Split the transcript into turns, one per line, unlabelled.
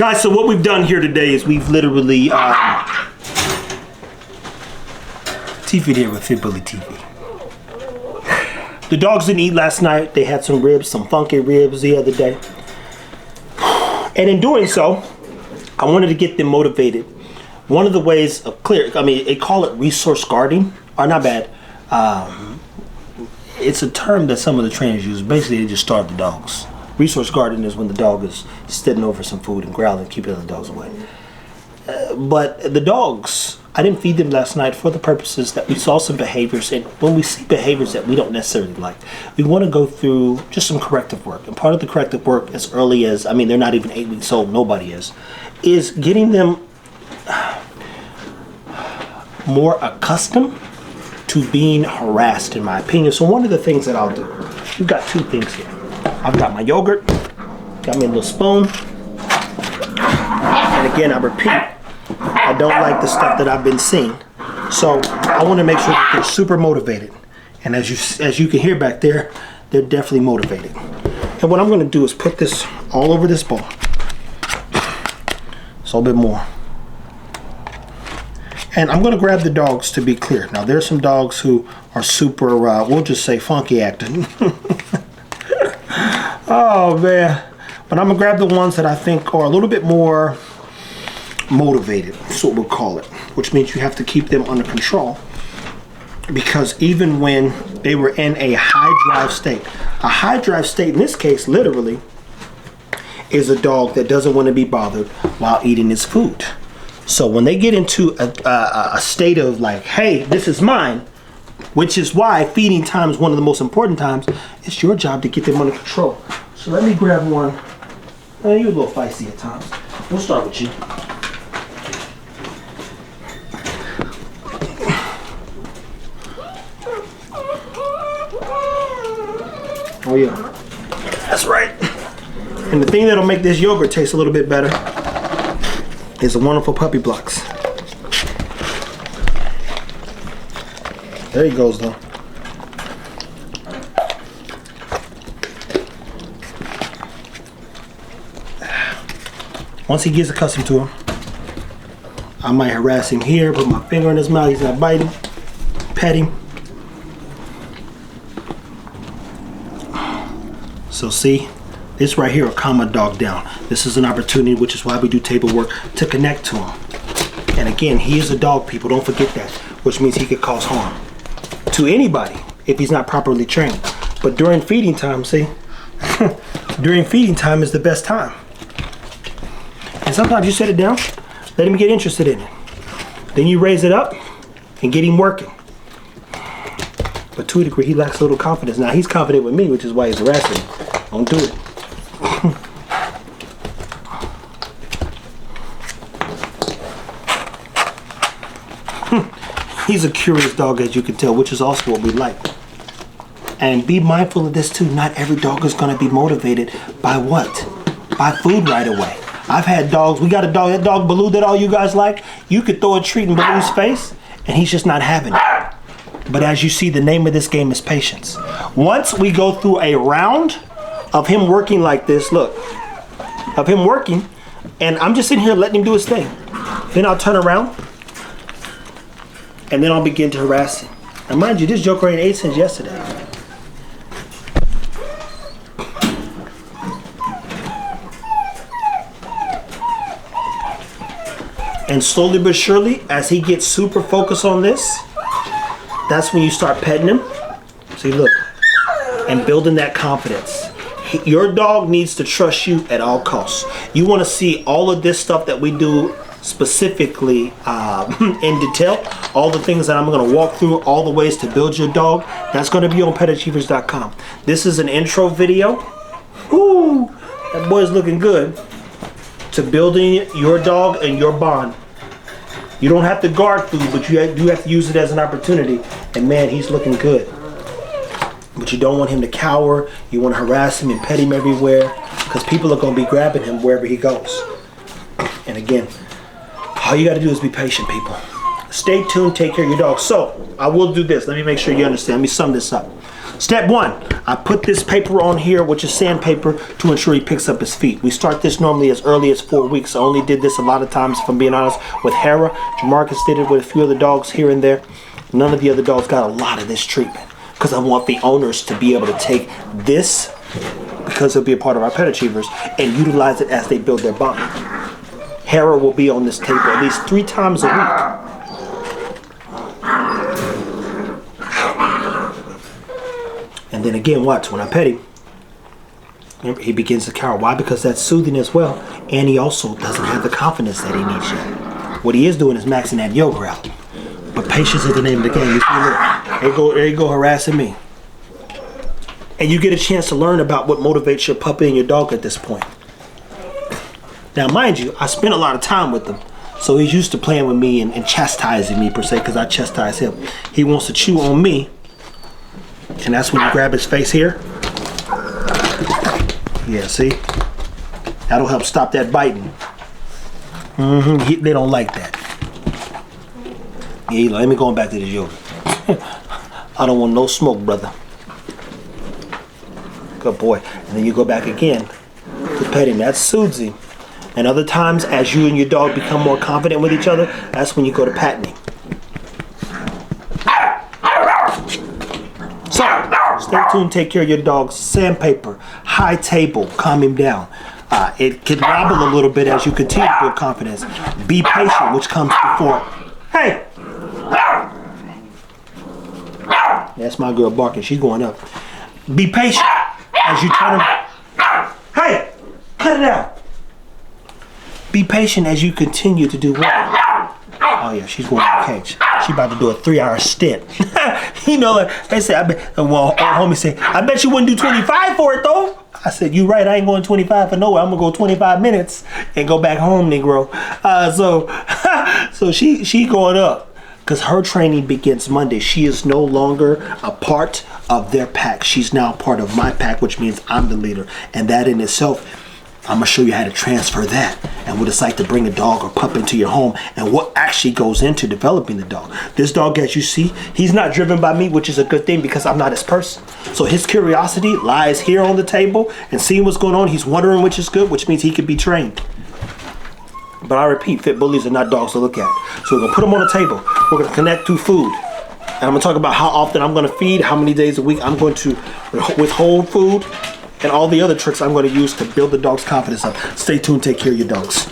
Guys, so what we've done here today is we've literally TV'd here with Fit Bully TV. The dogs didn't eat last night. They had some ribs, some funky ribs the other day. And in doing so, I wanted to get them motivated. One of the ways of they call it resource guarding, or not bad. It's a term that some of the trainers use. Basically, they just starve the dogs. Resource guarding is when the dog is sitting over some food and growling, keeping the dogs away. But the dogs, I didn't feed them last night for the purposes that we saw some behaviors. And when we see behaviors that we don't necessarily like, we want to go through just some corrective work. And part of the corrective work, as early as, they're not even 8 weeks old, nobody is getting them more accustomed to being harassed, in my opinion. So one of the things that I'll do, we've got two things here. I've got my yogurt, got me a little spoon, and again, I repeat, I don't like the stuff that I've been seeing. So I want to make sure that they're super motivated. And as you can hear back there, they're definitely motivated. And what I'm going to do is put this all over this bowl. Just a little bit more. And I'm going to grab the dogs to be clear. Now, there's some dogs who are super, we'll just say funky acting. Oh, man. But I'm going to grab the ones that I think are a little bit more motivated. That's what we'll call it. Which means you have to keep them under control. Because even when they were in a high drive state, a high drive state in this case, literally, is a dog that doesn't want to be bothered while eating his food. So when they get into a state of like, hey, this is mine, which is why feeding time is one of the most important times, it's your job to get them under control. So let me grab one. You're a little feisty at times. We'll start with you. Oh yeah, that's right. And the thing that'll make this yogurt taste a little bit better is the wonderful puppy blocks. There he goes though. Once he gets accustomed to him, I might harass him here, put my finger in his mouth, he's not biting, pet him. So see, this right here will calm a dog down. This is an opportunity, which is why we do table work, to connect to him. And again, he is a dog, people, don't forget that, which means he could cause harm to anybody if he's not properly trained. But during feeding time, see, during feeding time is the best time. And sometimes you set it down, let him get interested in it. Then you raise it up and get him working. But to a degree, he lacks a little confidence. Now, he's confident with me, which is why he's harassing me. Don't do it. He's a curious dog, as you can tell, which is also what we like. And be mindful of this too. Not every dog is going to be motivated by what? By food right away. I've had dogs. We got a dog, that dog Baloo that all you guys like. You could throw a treat in Baloo's face and he's just not having it. But as you see, the name of this game is patience. Once we go through a round of him working like this, look, of him working, and I'm just sitting here letting him do his thing. Then I'll turn around and then I'll begin to harass him. Now mind you, this joker ain't ate since yesterday. And slowly but surely, as he gets super focused on this, that's when you start petting him. See, look, and building that confidence. Your dog needs to trust you at all costs. You want to see all of this stuff that we do specifically in detail, all the things that I'm going to walk through, all the ways to build your dog. That's going to be on petachievers.com. This is an intro video. Ooh, that boy's looking good. To building your dog and your bond. You don't have to guard food, but you do have to use it as an opportunity. And man, he's looking good. But you don't want him to cower. You want to harass him and pet him everywhere, because people are going to be grabbing him wherever he goes. And again, all you got to do is be patient, people. Stay tuned, take care of your dog. So I will do this. Let me make sure you understand. Let me sum this up. Step 1, I put this paper on here, which is sandpaper, to ensure he picks up his feet. We start this normally as early as 4 weeks. I only did this a lot of times, if I'm being honest, with Hera. Jamarcus did it with a few other dogs here and there. None of the other dogs got a lot of this treatment because I want the owners to be able to take this, because it'll be a part of our pet achievers, and utilize it as they build their bond. Hera will be on this table at least 3 times a week. And then again, watch, when I pet him, remember, he begins to cower. Why? Because that's soothing as well. And he also doesn't have the confidence that he needs yet. What he is doing is maxing that yo growl. But patience is the name of the game. You see, look, there you go harassing me. And you get a chance to learn about what motivates your puppy and your dog at this point. Now, mind you, I spent a lot of time with him. So he's used to playing with me and chastising me, per se, because I chastise him. He wants to chew on me. And that's when you grab his face here. Yeah, see? That'll help stop that biting. They don't like that. Yeah, let me go back to this yoga. I don't want no smoke, brother. Good boy. And then you go back again to pet him. That soothes him. And other times, as you and your dog become more confident with each other, that's when you go to patting him. So, stay tuned, take care of your dog. Sandpaper, high table, calm him down. It can wobble a little bit as you continue to build confidence. Be patient, which comes before. Hey! That's my girl barking, she's going up. Be patient as you turn him. Hey! Cut it out! Be patient as you continue to do what? Oh yeah, she's going to the cage. She about to do a 3-hour stint. You know, like they say, homie said, I bet you wouldn't do 25 for it though. I said, you right, I ain't going 25 for nowhere. I'm gonna go 25 minutes and go back home, Negro. So she going up. Because her training begins Monday. She is no longer a part of their pack. She's now part of my pack, which means I'm the leader. And that in itself, I'm going to show you how to transfer that and what it's like to bring a dog or pup into your home and what actually goes into developing the dog. This dog, as you see, he's not driven by me, which is a good thing because I'm not his person. So his curiosity lies here on the table and seeing what's going on. He's wondering which is good, which means he could be trained. But I repeat, fit bullies are not dogs to look at. So we're going to put them on the table. We're going to connect through food. And I'm going to talk about how often I'm going to feed, how many days a week I'm going to withhold food, and all the other tricks I'm going to use to build the dog's confidence up. Stay tuned. Take care of your dogs.